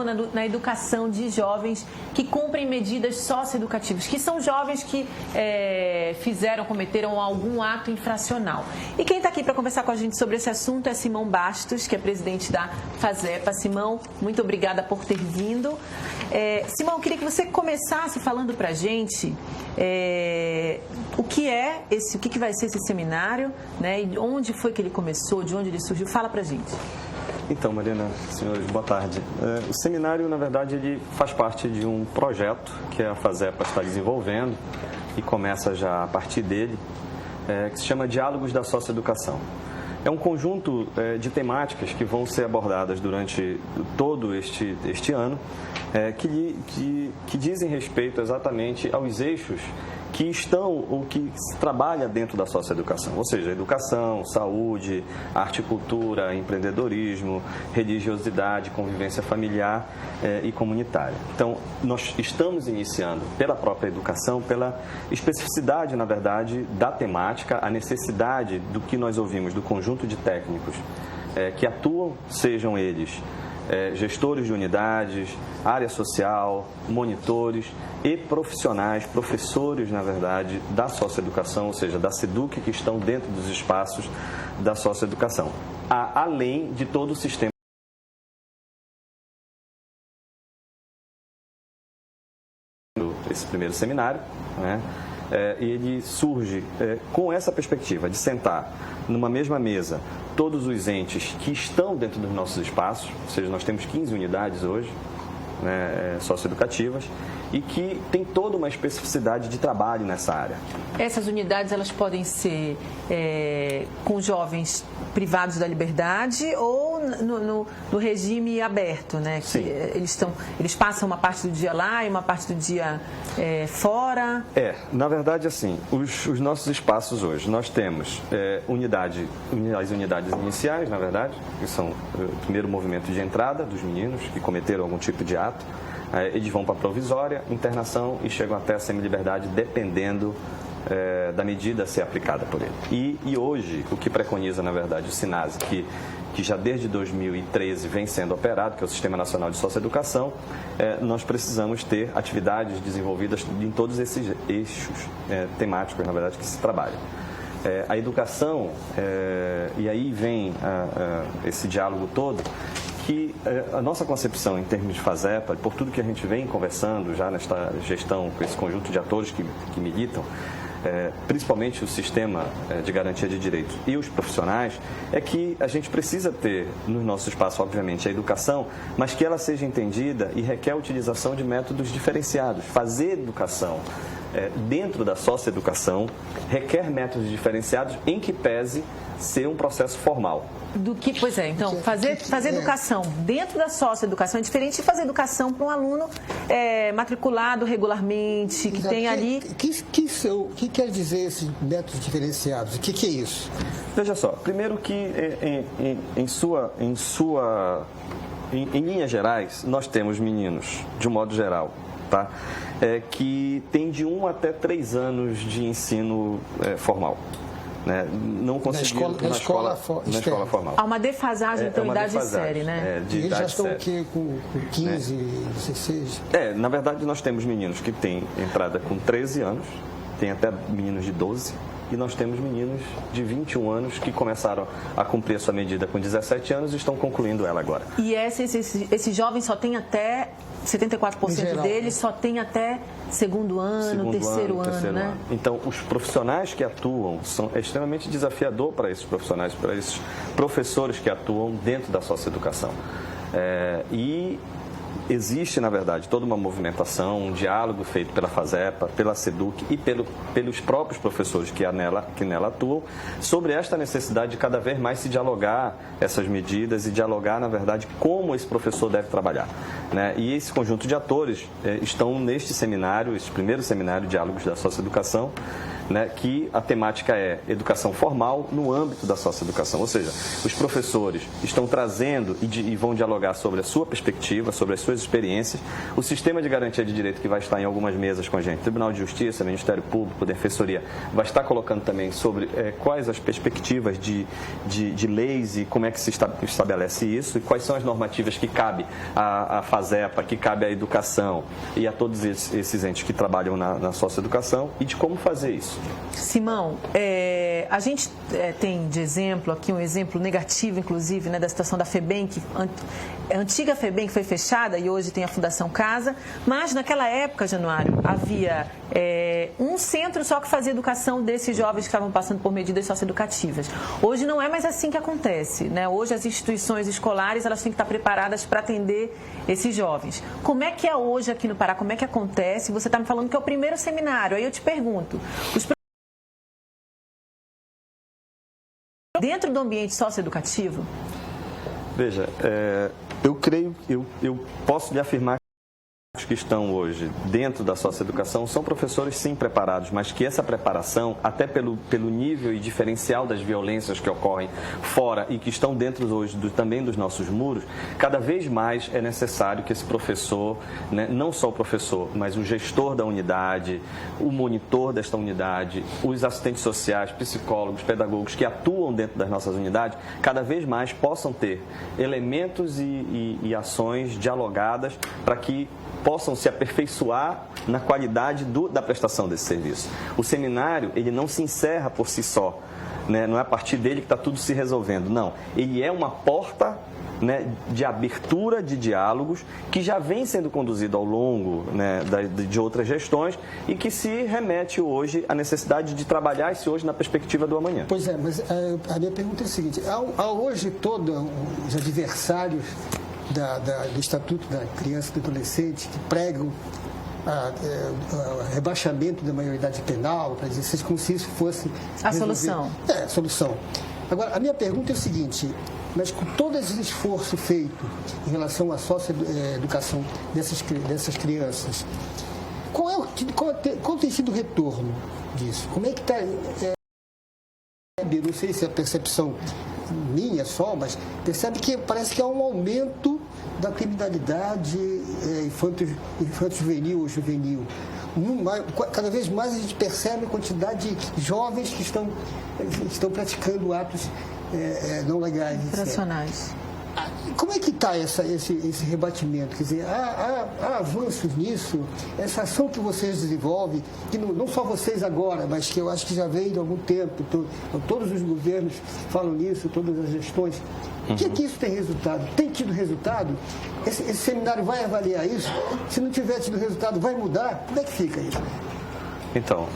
na educação de jovens que cumprem medidas socioeducativas, que são jovens que cometeram algum ato infracional. E quem está aqui para conversar com a gente sobre esse assunto é Simão Bastos, que é presidente da FASEPA. Simão, muito obrigada por ter vindo. Simão, eu queria que você começasse falando para a gente o que vai ser esse seminário, né? E onde foi que ele começou, de onde ele surgiu. Fala para a gente. Então, Mariana, senhores, boa tarde. O seminário, na verdade, ele faz parte de um projeto que a FASEPA está desenvolvendo e começa já a partir dele, que se chama Diálogos da Socioeducação. É um conjunto de temáticas que vão ser abordadas durante todo este ano, que dizem respeito exatamente aos eixos que estão ou que se trabalha dentro da socioeducação, ou seja, educação, saúde, arte e cultura, empreendedorismo, religiosidade, convivência familiar e comunitária. Então, nós estamos iniciando pela própria educação, pela especificidade, na verdade, da temática, a necessidade do que nós ouvimos do conjunto de técnicos que atuam, sejam eles gestores de unidades, área social, monitores e profissionais, professores, na verdade, da socioeducação, ou seja, da SEDUC, que estão dentro dos espaços da socioeducação, além de todo o sistema. Esse primeiro seminário, né? Ele surge com essa perspectiva de sentar numa mesma mesa todos os entes que estão dentro dos nossos espaços, ou seja, nós temos 15 unidades hoje, né, socioeducativas, e que tem toda uma especificidade de trabalho nessa área. Essas unidades, elas podem ser com jovens privados da liberdade ou no regime aberto, né? Que Sim. Eles passam uma parte do dia lá e uma parte do dia fora? Na verdade, assim, os nossos espaços hoje, nós temos as unidades iniciais, na verdade, que são o primeiro movimento de entrada dos meninos que cometeram algum tipo de ato. Eles vão para a provisória, internação e chegam até a semi-liberdade, dependendo da medida a ser aplicada por ele. E hoje, o que preconiza, na verdade, o SINASE, que já desde 2013 vem sendo operado, que é o Sistema Nacional de Socioeducação, nós precisamos ter atividades desenvolvidas em todos esses eixos temáticos, na verdade, que se trabalham. A educação, e aí vem esse diálogo todo, que a nossa concepção em termos de FASEPA, por tudo que a gente vem conversando já nesta gestão com esse conjunto de atores que militam, principalmente o sistema de garantia de direitos e os profissionais, é que a gente precisa ter no nosso espaço, obviamente, a educação, mas que ela seja entendida e requer a utilização de métodos diferenciados. Fazer educação dentro da socioeducação requer métodos diferenciados em que pese ser um processo formal. Então, fazer educação dentro da socioeducação é diferente de fazer educação para um aluno matriculado regularmente, que tem ali... O que quer dizer esses métodos diferenciados? O que é isso? Veja só, primeiro que em linhas gerais, nós temos meninos, de um modo geral, tá? Que tem de 1 até 3 anos de ensino formal. Né? Não conseguiram na escola formal. Há uma defasagem, então, idade e série, né? E eles já estão com 15, 16? Na verdade, nós temos meninos que têm entrada com 13 anos, tem até meninos de 12, e nós temos meninos de 21 anos que começaram a cumprir a sua medida com 17 anos e estão concluindo ela agora. E esse jovem só tem até... 74% deles só tem até segundo ano, terceiro ano. Então, os profissionais que atuam é extremamente desafiador para esses profissionais, para esses professores que atuam dentro da socioeducação. E existe, na verdade, toda uma movimentação, um diálogo feito pela FASEPA, pela SEDUC e pelos próprios professores que nela atuam, sobre esta necessidade de cada vez mais se dialogar essas medidas e dialogar, na verdade, como esse professor deve trabalhar. Né? E esse conjunto de atores estão neste seminário, esse primeiro seminário, Diálogos da Socioeducação, né, que a temática é educação formal no âmbito da socioeducação, ou seja, os professores estão trazendo e vão dialogar sobre a sua perspectiva, sobre as suas experiências, o sistema de garantia de direito que vai estar em algumas mesas com a gente, Tribunal de Justiça, Ministério Público, Defensoria, vai estar colocando também sobre quais as perspectivas de leis e como é que se estabelece isso e quais são as normativas que cabe à FASEPA, que cabe à educação e a todos esses entes que trabalham na socioeducação e de como fazer isso. Simão, a gente tem de exemplo aqui um exemplo negativo, inclusive, né, da situação da FEBEM, a antiga FEBEM que foi fechada e hoje tem a Fundação Casa, mas naquela época, Januário, havia um centro só que fazia educação desses jovens que estavam passando por medidas socioeducativas. Hoje não é mais assim que acontece, né? Hoje as instituições escolares elas têm que estar preparadas para atender esses jovens. Como é que é hoje aqui no Pará? Como é que acontece? Você está me falando que é o primeiro seminário. Aí eu te pergunto, dentro do ambiente socioeducativo? Veja, eu posso lhe afirmar que estão hoje dentro da socioeducação são professores sim preparados, mas que essa preparação, até pelo nível e diferencial das violências que ocorrem fora e que estão dentro hoje também dos nossos muros, cada vez mais é necessário que esse professor, né, não só o professor, mas o gestor da unidade, o monitor desta unidade, os assistentes sociais, psicólogos, pedagogos que atuam dentro das nossas unidades, cada vez mais possam ter elementos e ações dialogadas para que possam se aperfeiçoar na qualidade da prestação desse serviço. O seminário, ele não se encerra por si só, né? Não é a partir dele que está tudo se resolvendo, não. Ele é uma porta, né, de abertura de diálogos que já vem sendo conduzido ao longo, né, de outras gestões e que se remete hoje à necessidade de trabalhar isso hoje na perspectiva do amanhã. Pois é, mas a minha pergunta é a seguinte, há hoje todos os adversários do Estatuto da Criança e do Adolescente que pregam rebaixamento da maioridade penal, para dizer como se isso fosse a solução. A solução. Agora, a minha pergunta é o seguinte, mas com todo esse esforço feito em relação à socioeducação dessas crianças, qual tem sido o retorno disso? Como é que está... não sei se é a percepção minha só, mas percebe que parece que há um aumento da criminalidade infanto-juvenil ou juvenil. Cada vez mais a gente percebe a quantidade de jovens que estão praticando atos não legais. Infracionais. Como é que está esse rebatimento? Quer dizer, há avanços nisso? Essa ação que vocês desenvolvem, que não só vocês agora, mas que eu acho que já vem de algum tempo, todos os governos falam nisso, todas as gestões. O que é que isso tem resultado? Tem tido resultado? Esse seminário vai avaliar isso? Se não tiver tido resultado, vai mudar? Como é que fica isso? Então,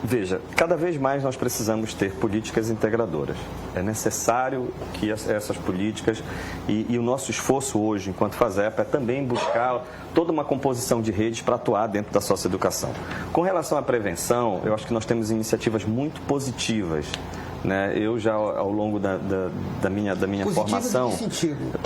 veja, cada vez mais nós precisamos ter políticas integradoras. É necessário que essas políticas e o nosso esforço hoje, enquanto FASEPA, é também buscar toda uma composição de redes para atuar dentro da socioeducação. Com relação à prevenção, eu acho que nós temos iniciativas muito positivas, né? Eu já, ao longo da minha formação,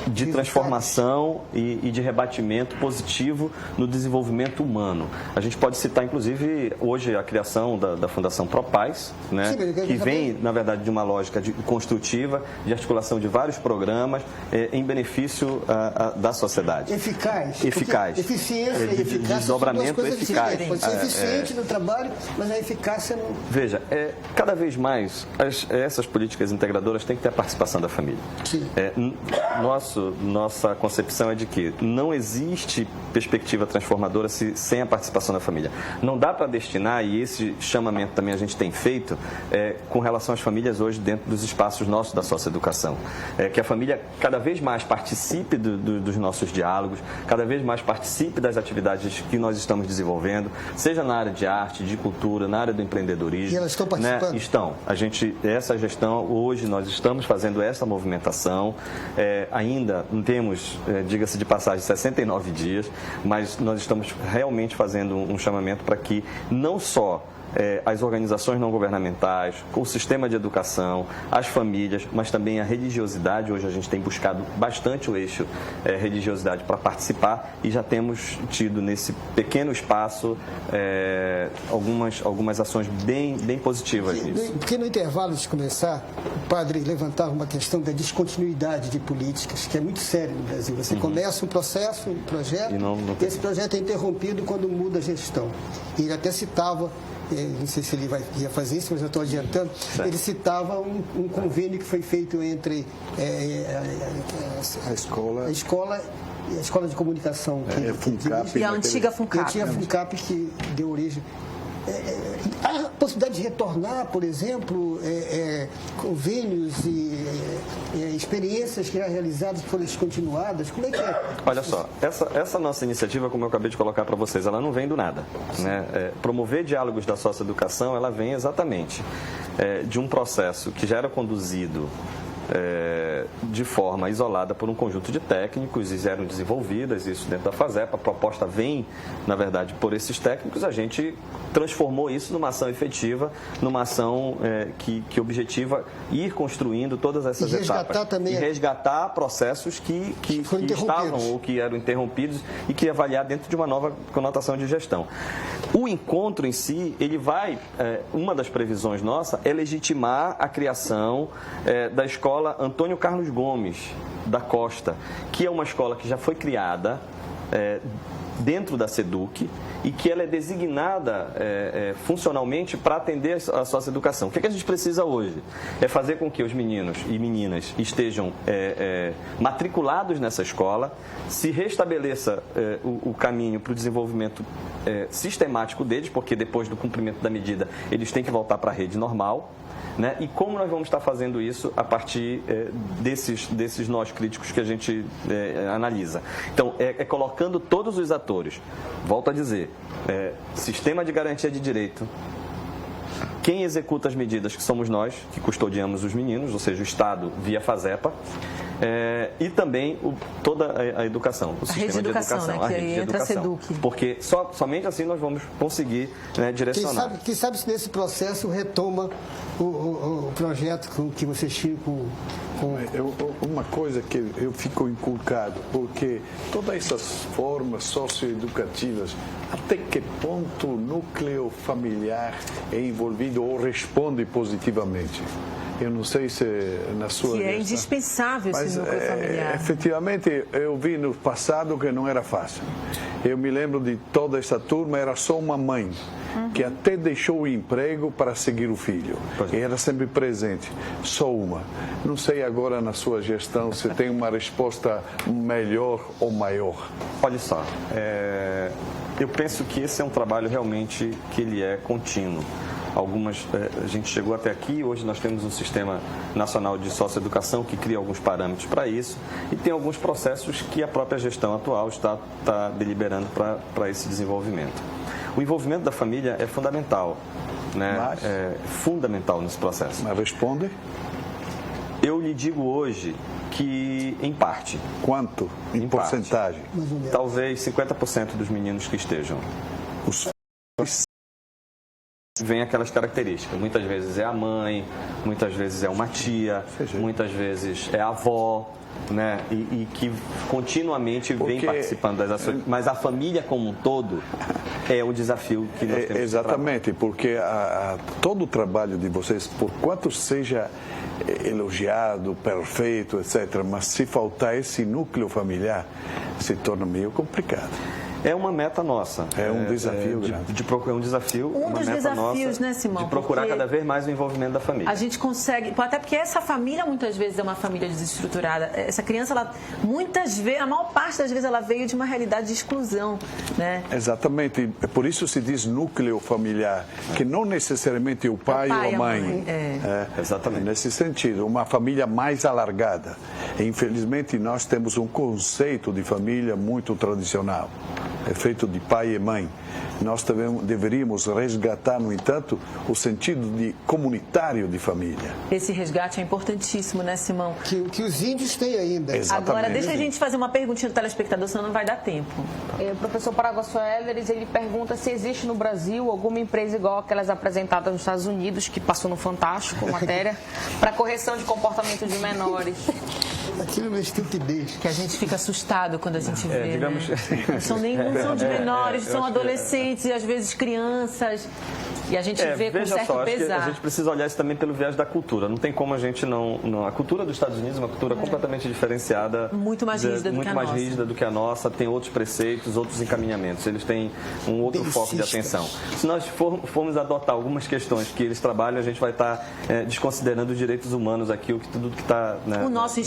de transformação e de rebatimento positivo no desenvolvimento humano. A gente pode citar, inclusive, hoje a criação da Fundação Propaz, né? Que vem, na verdade, de uma lógica construtiva, de articulação de vários programas em benefício da sociedade. Eficaz. Eficiência e eficácia. Desdobramento eficaz. Pode ser eficiente no trabalho, mas a eficácia não... Veja, cada vez mais essas políticas integradoras têm que ter a participação da família. Nossa concepção é de que não existe perspectiva transformadora sem a participação da família. Não dá para destinar, e esse chamamento também a gente tem feito, com relação às famílias hoje dentro dos espaços nossos da socioeducação. Que a família cada vez mais participe dos nossos diálogos, cada vez mais participe das atividades que nós estamos desenvolvendo, seja na área de arte, de cultura, na área do empreendedorismo. E elas estão participando? Né? Estão. Essa gestão, hoje nós estamos fazendo essa movimentação, ainda não temos, diga-se de passagem, 69 dias, mas nós estamos realmente fazendo um chamamento para que não só as organizações não governamentais, com o sistema de educação, as famílias, mas também a religiosidade. Hoje a gente tem buscado bastante o eixo religiosidade para participar e já temos tido nesse pequeno espaço algumas ações bem positivas nisso. Porque no intervalo de começar, o padre levantava uma questão da descontinuidade de políticas, que é muito sério no Brasil. Você começa um processo, um projeto, e esse projeto é interrompido quando muda a gestão. E ele até citava, não sei se ele ia fazer isso, mas eu estou adiantando, ele citava um convênio que foi feito entre a escola de comunicação FUNCAP, e a antiga FUNCAP. E a antiga FUNCAP que deu origem. A possibilidade de retornar, por exemplo, convênios e experiências que já realizadas foram descontinuadas, como é que é? Olha só, essa nossa iniciativa, como eu acabei de colocar para vocês, ela não vem do nada. Né? Promover diálogos da socioeducação, ela vem exatamente de um processo que já era conduzido de forma isolada por um conjunto de técnicos e eram desenvolvidas, isso dentro da FASEPA. A proposta vem, na verdade, por esses técnicos. A gente transformou isso numa ação efetiva, numa ação que objetiva ir construindo todas essas etapas. E resgatar processos que estavam ou que eram interrompidos e que avaliar dentro de uma nova conotação de gestão. O encontro em si, ele vai, uma das previsões nossa é legitimar a criação da escola Antônio Carlos Gomes da Costa, que é uma escola que já foi criada dentro da SEDUC e que ela é designada funcionalmente para atender a socioeducação. O que a gente precisa hoje? É fazer com que os meninos e meninas estejam matriculados nessa escola, se restabeleça o caminho para o desenvolvimento sistemático deles, porque depois do cumprimento da medida eles têm que voltar para a rede normal. Né? E como nós vamos estar fazendo isso a partir desses nós críticos que a gente analisa. Então, colocando todos os atores, volto a dizer, sistema de garantia de direito, quem executa as medidas, que somos nós, que custodiamos os meninos, ou seja, o Estado via FASEPA, e também toda a educação, o sistema de educação, né? a rede de educação. Porque somente assim nós vamos conseguir direcionar. Quem sabe se nesse processo retoma o projeto que vocês tinham uma coisa que eu fico inculcado, porque todas essas formas socioeducativas, até que ponto o núcleo familiar é envolvido ou responde positivamente? Eu não sei se na sua que é indispensável esse núcleo familiar. Efetivamente, eu vi no passado que não era fácil. Eu me lembro de toda essa turma, era só uma mãe, que até deixou o emprego para seguir o filho. E era sempre presente, só uma. Não sei agora na sua gestão se tem uma resposta melhor ou maior. Olha só, eu penso que esse é um trabalho realmente que ele é contínuo. A gente chegou até aqui, hoje nós temos um Sistema Nacional de Socioeducação que cria alguns parâmetros para isso e tem alguns processos que a própria gestão atual está deliberando para esse desenvolvimento. O envolvimento da família é fundamental, né? É fundamental nesse processo. Mas responde? Eu lhe digo hoje que, em parte. Quanto? Em porcentagem? Talvez 50% dos meninos que estejam. Vem aquelas características. Muitas vezes é a mãe, muitas vezes é uma tia, muitas vezes é a avó, né? E que continuamente vem participando das ações. Mas a família como um todo é o desafio que nós temos. Exatamente, porque todo o trabalho de vocês, por quanto seja elogiado, perfeito, etc., mas se faltar esse núcleo familiar, se torna meio complicado. É uma meta nossa. É um desafio grande. É um desafio, um dos desafios, né, Simão? De procurar cada vez mais o envolvimento da família. A gente consegue, até porque essa família muitas vezes é uma família desestruturada. Essa criança, ela, muitas vezes, a maior parte das vezes, ela veio de uma realidade de exclusão, né? Exatamente. Por isso se diz núcleo familiar, que não necessariamente o pai ou a mãe. Exatamente. Nesse sentido, uma família mais alargada. E, infelizmente, nós temos um conceito de família muito tradicional. é feito de pai e mãe. Nós deveríamos resgatar, no entanto, o sentido de comunitário de família. Esse resgate é importantíssimo, né, Simão? Que os índios têm ainda. Exatamente. Agora, deixa a gente fazer uma perguntinha do telespectador, senão não vai dar tempo. O professor Paraguaçu Elleres, ele pergunta se existe no Brasil alguma empresa igual aquelas apresentadas nos Estados Unidos, que passou no Fantástico, matéria, para correção de comportamento de menores. Aquilo é estupidez. Que a gente fica assustado quando a gente vê, digamos, né? Não são de menores, são adolescentes e às vezes crianças. E a gente vê com certo só, acho que pesar. a gente precisa olhar isso também pelo viés da cultura. Não tem como a gente não... A cultura dos Estados Unidos é uma cultura completamente diferenciada. Muito mais rígida do que a nossa. Muito mais rígida do que a nossa. Tem outros preceitos, outros encaminhamentos. Eles têm um outro foco de atenção. Se nós formos adotar algumas questões que eles trabalham, a gente vai estar desconsiderando os direitos humanos aqui, tudo que está... Né, o nosso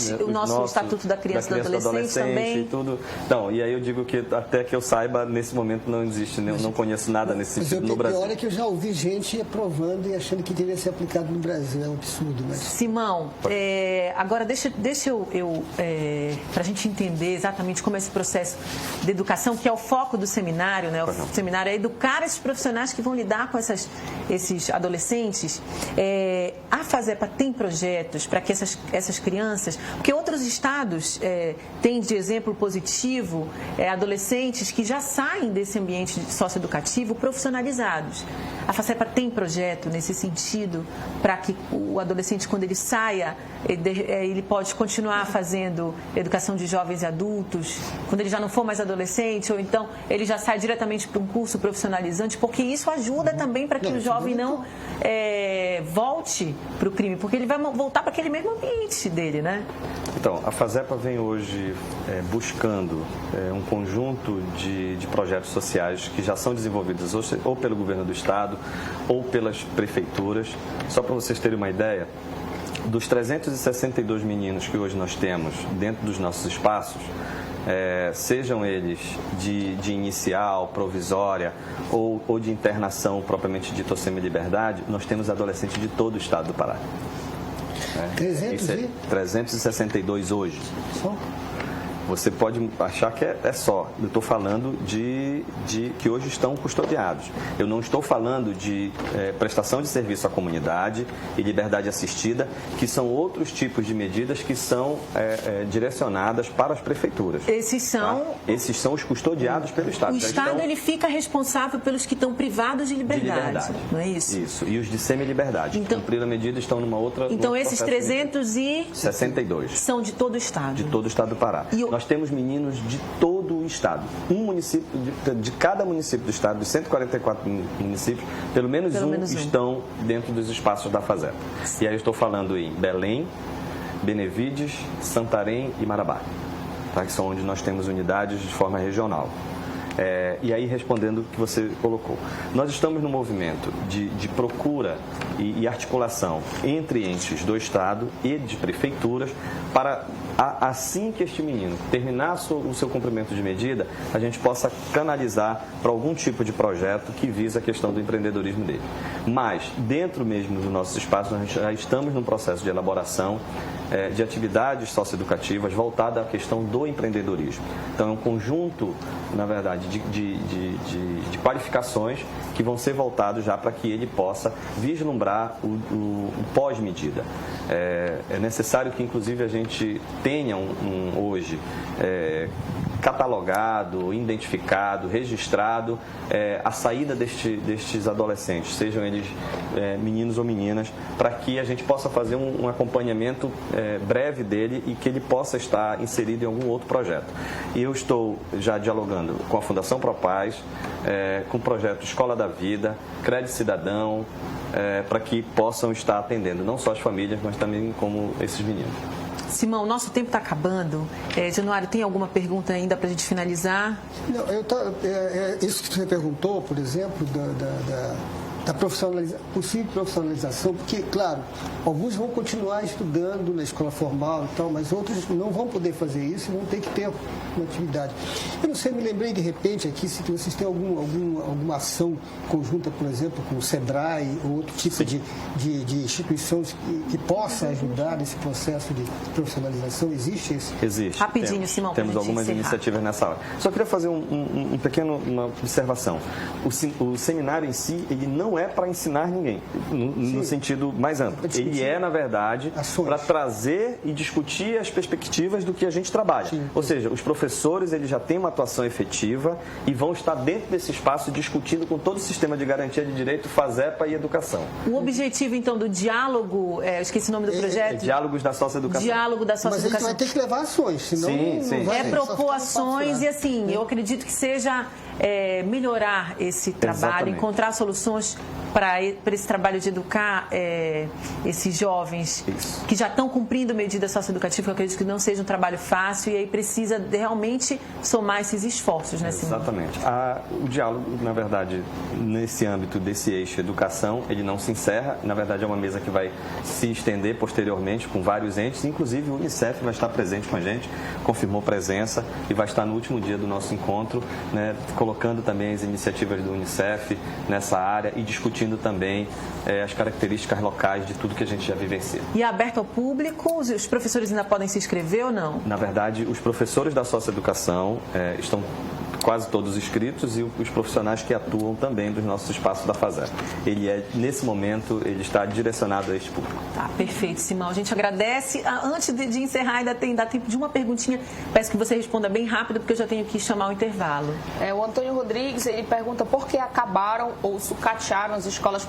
Estatuto da Criança e do Adolescente também. E tudo. Não, e aí eu digo que até que eu saiba, nesse momento não existe, não conheço nada nesse sentido no Brasil. Pior é que eu já ouvi gente aprovando e achando que deveria ser aplicado no Brasil. É um absurdo. Mas... Simão, agora deixa eu para a gente entender exatamente como é esse processo de educação, que é o foco do seminário, né? O seminário é educar esses profissionais que vão lidar com esses adolescentes. A FASEPA tem projetos para que essas crianças, porque outros estados têm de exemplo positivo adolescentes que já saem desse ambiente socioeducativo profissionalizados. A FASEPA tem projeto nesse sentido para que o adolescente, quando ele saia, ele pode continuar fazendo educação de jovens e adultos, quando ele já não for mais adolescente, ou então ele já sai diretamente para um curso profissionalizante, porque isso ajuda também para que o jovem não volte para o crime, porque ele vai voltar para aquele mesmo ambiente dele, né? Então, a FASEPA vem hoje buscando um conjunto de projetos sociais que já são desenvolvidos ou pelo governo do estado ou pelas prefeituras. Só para vocês terem uma ideia, dos 362 meninos que hoje nós temos dentro dos nossos espaços, sejam eles de inicial, provisória ou de internação propriamente dita ou semi-liberdade, nós temos adolescentes de todo o estado do Pará. 362 hoje. Só? Você pode achar que é só. Eu estou falando de que hoje estão custodiados. Eu não estou falando de prestação de serviço à comunidade e liberdade assistida, que são outros tipos de medidas que são direcionadas para as prefeituras. Esses são... Tá? Esses são os custodiados pelo Estado. O Estado ele fica responsável pelos que estão privados de liberdade. Não é isso? Isso. E os de semi-liberdade. Então, cumpriram a medida estão numa outra... Então esses 362 são de todo o Estado. De todo o Estado do Pará. Nós temos meninos de todo o estado. Um município, de cada município do estado, dos 144 municípios, pelo menos um estão dentro dos espaços da FASEPA. E aí eu estou falando em Belém, Benevides, Santarém e Marabá, tá? Que são onde nós temos unidades de forma regional. E aí, respondendo o que você colocou, nós estamos no movimento de procura e articulação entre entes do Estado e de prefeituras para, assim que este menino terminar o seu cumprimento de medida, a gente possa canalizar para algum tipo de projeto que visa a questão do empreendedorismo dele. Mas, dentro mesmo do nosso espaço, nós já estamos num processo de elaboração de atividades socioeducativas voltada à questão do empreendedorismo. Então, é um conjunto, na verdade, de qualificações que vão ser voltados já para que ele possa vislumbrar o pós-medida. É necessário que, inclusive, a gente tenha hoje catalogado, identificado, registrado a saída destes adolescentes, sejam eles meninos ou meninas, para que a gente possa fazer um acompanhamento breve dele e que ele possa estar inserido em algum outro projeto. E eu estou já dialogando com a Fundação Propaz, com o projeto Escola da Vida, Crédito Cidadão, para que possam estar atendendo não só as famílias, mas também como esses meninos. Simão, nosso tempo está acabando. Januário, tem alguma pergunta ainda para a gente finalizar? Não, isso que você perguntou, por exemplo, da possível profissionalização, porque, claro, alguns vão continuar estudando na escola formal e tal, mas outros não vão poder fazer isso e vão ter que ter uma atividade. Eu não sei, me lembrei de repente aqui se vocês têm alguma ação conjunta, por exemplo, com o SEBRAE ou outro tipo de instituições que possa ajudar nesse processo de profissionalização. Existe isso? Existe. Rapidinho, Simão. Temos algumas iniciativas nessa hora. Só queria fazer uma observação. O seminário em si, ele não é para ensinar ninguém, no sentido mais amplo. Ele é, na verdade, para trazer e discutir as perspectivas do que a gente trabalha. Sim. Ou seja, os professores eles já têm uma atuação efetiva e vão estar dentro desse espaço discutindo com todo o sistema de garantia de direito, FASEPA e educação. O objetivo, então, do diálogo, eu esqueci o nome do projeto. Diálogos da Socioeducação. Diálogo da Socioeducação. Mas a gente vai ter que levar ações, senão sim. Não vai, propor ações e, assim, eu acredito que seja melhorar esse trabalho, Exatamente. Encontrar soluções para esse trabalho de educar esses jovens que já estão cumprindo medida socioeducativa, que eu acredito que não seja um trabalho fácil e aí precisa realmente somar esses esforços, né, Simão? Exatamente. O diálogo, na verdade, nesse âmbito desse eixo educação, ele não se encerra, na verdade é uma mesa que vai se estender posteriormente com vários entes, inclusive o Unicef vai estar presente com a gente, confirmou presença e vai estar no último dia do nosso encontro, né, colocando também as iniciativas do Unicef nessa área e discutindo também as características locais de tudo que a gente já vivencia. E é aberto ao público? Os professores ainda podem se inscrever ou não? Na verdade, os professores da Socioeducação estão quase todos inscritos e os profissionais que atuam também dos nossos espaços da FASEPA. Nesse momento, ele está direcionado a este público. Tá, perfeito, Simão. A gente agradece. Antes de encerrar, ainda dá tempo de uma perguntinha. Peço que você responda bem rápido, porque eu já tenho que chamar o intervalo. O Antônio Rodrigues, ele pergunta por que acabaram ou sucatearam as escolas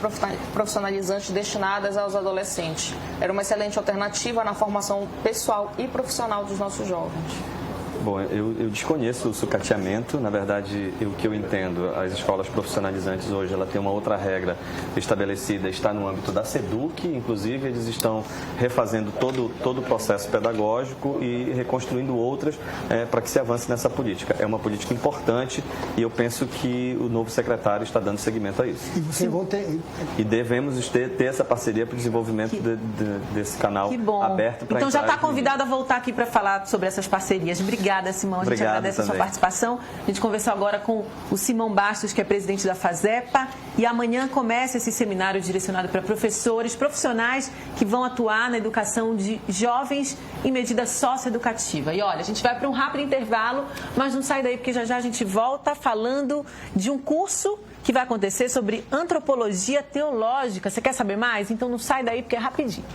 profissionalizantes destinadas aos adolescentes. Era uma excelente alternativa na formação pessoal e profissional dos nossos jovens. Bom, eu desconheço o sucateamento. Na verdade, o que eu entendo, as escolas profissionalizantes hoje, ela tem uma outra regra estabelecida, está no âmbito da SEDUC, inclusive eles estão refazendo todo o processo pedagógico e reconstruindo outras para que se avance nessa política. É uma política importante e eu penso que o novo secretário está dando seguimento a isso. E vocês vão ter... E devemos ter essa parceria para o desenvolvimento desse canal aberto para então já está convidado a voltar aqui para falar sobre essas parcerias. Obrigada, Simão. A gente agradece a sua participação. A gente conversou agora com o Simão Bastos, que é presidente da FASEPA, e amanhã começa esse seminário direcionado para professores, profissionais que vão atuar na educação de jovens em medida socioeducativa. E olha, a gente vai para um rápido intervalo, mas não sai daí porque já a gente volta falando de um curso que vai acontecer sobre antropologia teológica. Você quer saber mais? Então não sai daí porque é rapidinho.